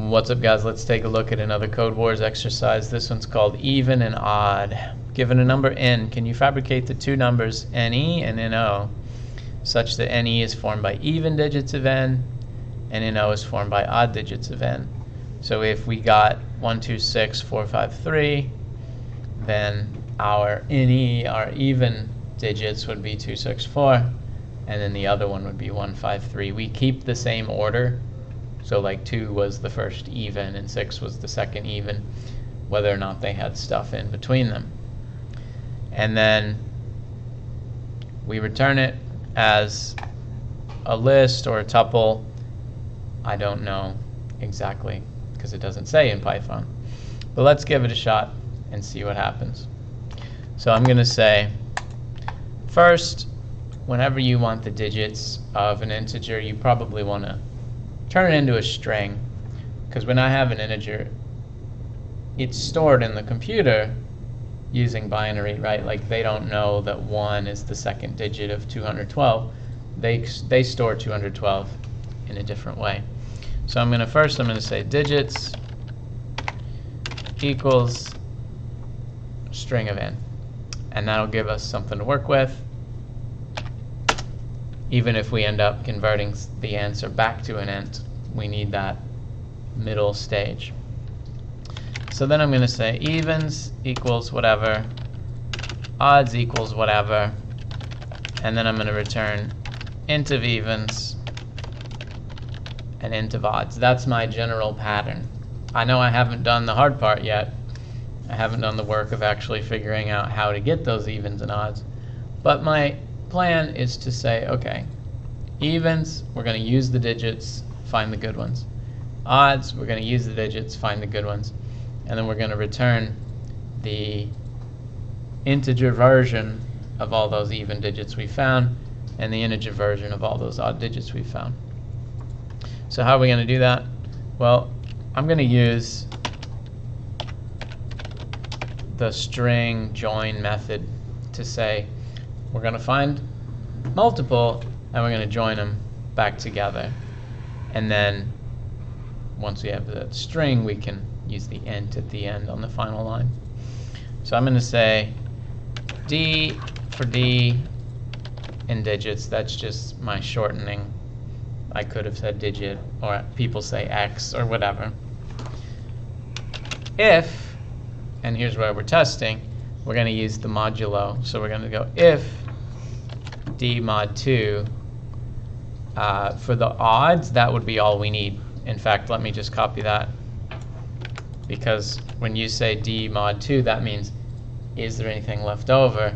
What's up, guys? Let's take a look at another CodeWars exercise. This one's called even and odd. Given a number n, can you fabricate the two numbers ne and no such that ne is formed by even digits of n and no is formed by odd digits of n? So if we got 1, 2, 6, 4, 5, 3, then our ne, our even digits, would be 2, 6, 4, and then the other one would be 1, 5, 3. We keep the same order. So like 2 was the first even and 6 was the second even, whether or not they had stuff in between them. And then we return it as a list or a tuple. I don't know exactly because it doesn't say in Python. But let's give it a shot and see what happens. So I'm going to say, first, whenever you want the digits of an integer, you probably want to turn it into a string, because when I have an integer, it's stored in the computer using binary, right? Like they don't know that 1 is the second digit of 212. They store 212 in a different way. So I'm going to say digits equals string of n, and that'll give us something to work with. Even if we end up converting the answer back to an int, we need that middle stage. So then I'm going to say evens equals whatever, odds equals whatever, and then I'm going to return int of evens and int of odds. That's my general pattern. I know I haven't done the hard part yet. I haven't done the work of actually figuring out how to get those evens and odds, but my plan is to say, okay, evens, we're going to use the digits, find the good ones. Odds, we're going to use the digits, find the good ones. And then we're going to return the integer version of all those even digits we found and the integer version of all those odd digits we found. So how are we going to do that? Well, I'm going to use the string join method to say, we're going to find multiple and we're going to join them back together. And then once we have the string, we can use the int at the end on the final line. So I'm going to say d for d in digits. That's just my shortening. I could have said digit, or people say x or whatever. If, and here's where we're testing, we're going to use the modulo. So we're going to go if d mod 2. For the odds, that would be all we need. In fact, let me just copy that, because when you say d mod 2, that means is there anything left over?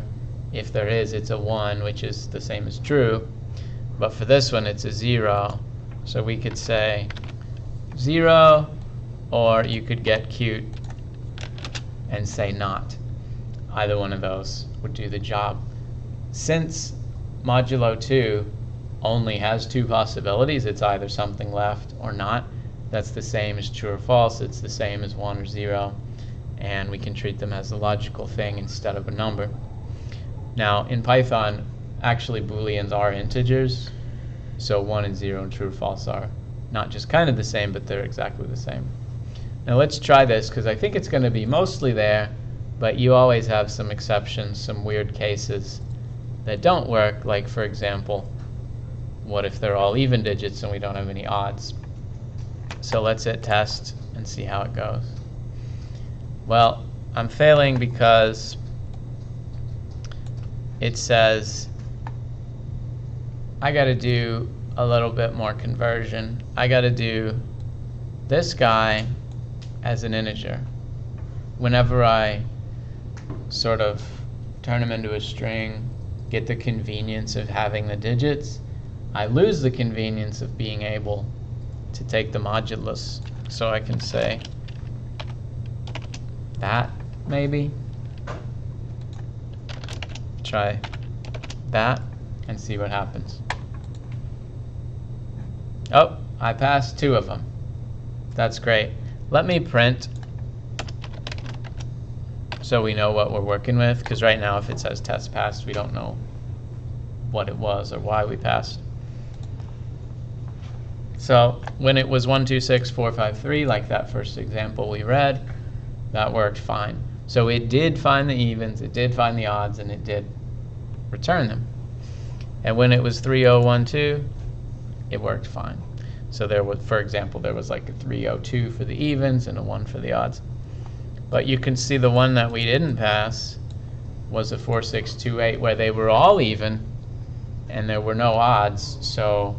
If there is, it's a 1, which is the same as true. But for this one, it's a 0. So we could say 0, or you could get cute and say not. Either one of those would do the job. Since modulo 2 only has 2 possibilities, it's either something left or not. That's the same as true or false. It's the same as 1 or 0. And we can treat them as a logical thing instead of a number. Now, in Python, actually Booleans are integers. So 1 and 0 and true or false are not just kind of the same, but they're exactly the same. Now let's try this, because I think it's going to be mostly there, but you always have some exceptions, some weird cases that don't work. Like, for example, what if they're all even digits and we don't have any odds? So let's hit test and see how it goes. Well, I'm failing because it says I got to do a little bit more conversion. I got to do this guy as an integer. Whenever I sort of turn him into a string, get the convenience of having the digits, I lose the convenience of being able to take the modulus. So I can say that, maybe. Try that and see what happens. Oh, I passed 2 of them. That's great. Let me print so we know what we're working with, because right now if it says test passed, we don't know what it was or why we passed. So when it was 1, 2, 6, 4, 5, 3, like that first example we read, that worked fine. So it did find the evens, it did find the odds, and it did return them. And when it was 3, 0, 1, 2, it worked fine. So there was, for example, there was like a 3, 0, 2 for the evens and a 1 for the odds. But you can see the one that we didn't pass was a 4, 6, 2, 8, where they were all even and there were no odds. So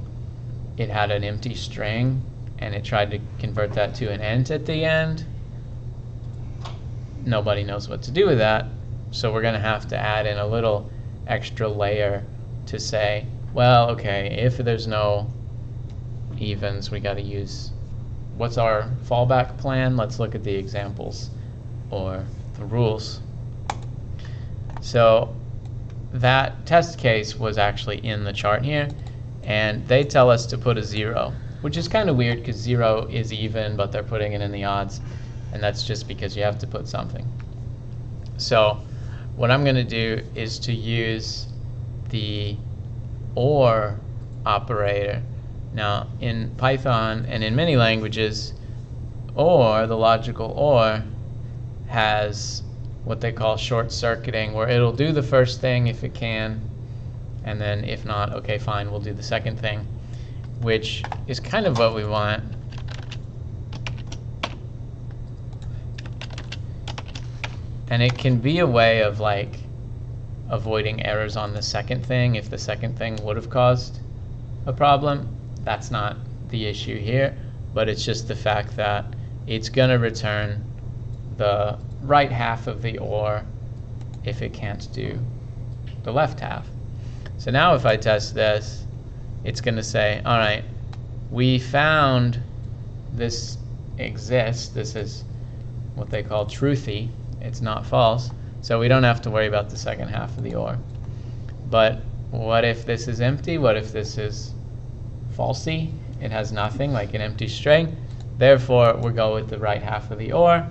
it had an empty string and it tried to convert that to an int at the end. Nobody knows what to do with that. So we're going to have to add in a little extra layer to say, well, okay, if there's no evens, we got to use, what's our fallback plan? Let's look at the examples or the rules. So that test case was actually in the chart here, and they tell us to put a 0, which is kind of weird because 0 is even, but they're putting it in the odds, and that's just because you have to put something. So what I'm going to do is to use the OR operator. Now in Python and in many languages, OR, the logical OR, has what they call short circuiting, where it'll do the first thing if it can, and then if not, okay, fine, we'll do the second thing, which is kind of what we want. And it can be a way of like avoiding errors on the second thing if the second thing would have caused a problem. That's not the issue here, but it's just the fact that it's going to return the right half of the OR if it can't do the left half. So now if I test this, it's going to say, all right, we found this exists. This is what they call truthy. It's not false. So we don't have to worry about the second half of the OR. But what if this is empty? What if this is falsy? It has nothing, like an empty string. Therefore, we'll go with the right half of the OR.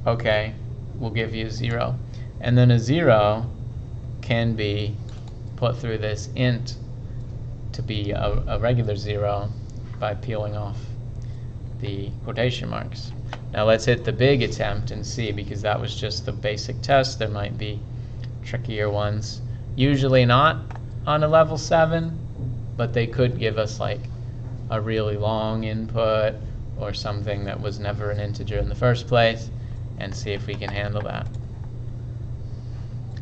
Okay, we'll give you a 0. And then a 0 can be put through this int to be a regular 0 by peeling off the quotation marks. Now let's hit the big attempt and see, because that was just the basic test. There might be trickier ones. Usually not on a level 7, but they could give us like a really long input or something that was never an integer in the first place, and see if we can handle that.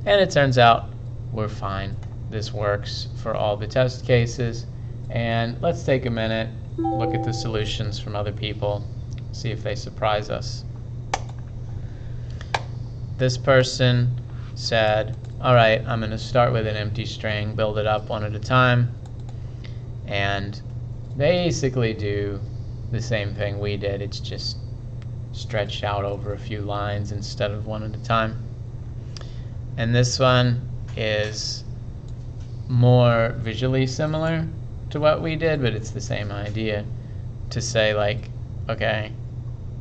And it turns out we're fine. This works for all the test cases. And let's take a minute, look at the solutions from other people, see if they surprise us. This person said, all right, I'm going to start with an empty string, build it up one at a time, and basically do the same thing we did. It's just stretched out over a few lines instead of one at a time. And this one is more visually similar to what we did, but it's the same idea to say like, okay,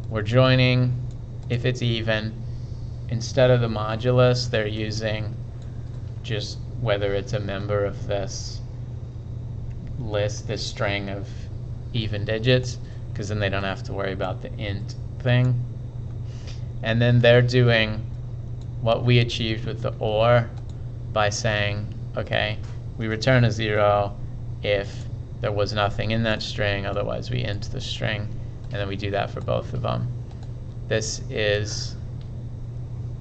we're joining if it's even. Instead of the modulus, they're using just whether it's a member of this list, this string of even digits, because then they don't have to worry about the int thing. And then they're doing what we achieved with the OR by saying, okay, we return a 0 if there was nothing in that string, otherwise we int the string, and then we do that for both of them. This is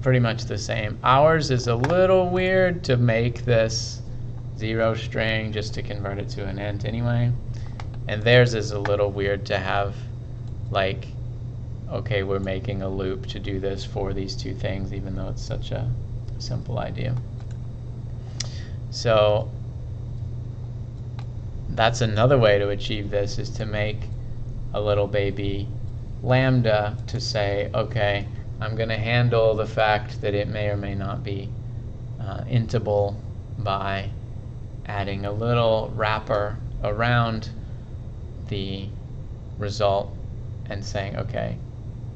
pretty much the same. Ours is a little weird to make this 0 string just to convert it to an int anyway, and theirs is a little weird to have like, okay, we're making a loop to do this for these two things, even though it's such a simple idea. So that's another way to achieve this, is to make a little baby lambda to say, okay, I'm going to handle the fact that it may or may not be intable by adding a little wrapper around the result and saying, okay,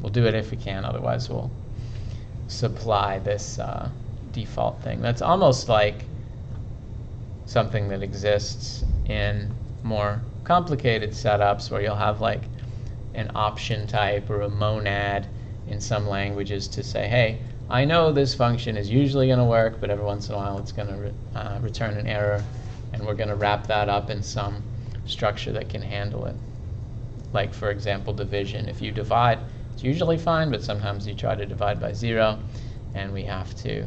we'll do it if we can, otherwise we'll supply this default thing. That's almost like something that exists in more complicated setups where you'll have like an option type or a monad in some languages to say, hey, I know this function is usually going to work, but every once in a while it's going to return an error, and we're going to wrap that up in some structure that can handle it. Like, for example, division. If you divide, it's usually fine, but sometimes you try to divide by 0, and we have to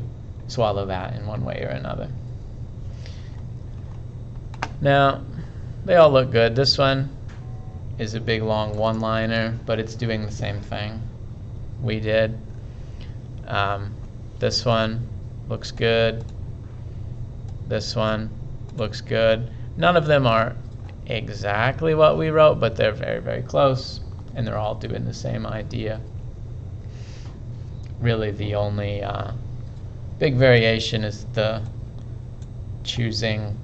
swallow that in one way or another. Now, they all look good. This one is a big long one-liner, but it's doing the same thing we did. This one looks good. This one looks good. None of them are exactly what we wrote, but they're very, very close, and they're all doing the same idea. Really, the only big variation is the choosing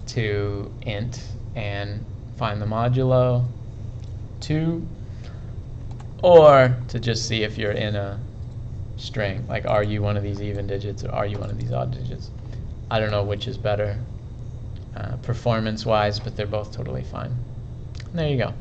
to int and find the modulo 2, or to just see if you're in a string, like are you one of these even digits or are you one of these odd digits. I don't know which is better performance-wise, but they're both totally fine. And there you go.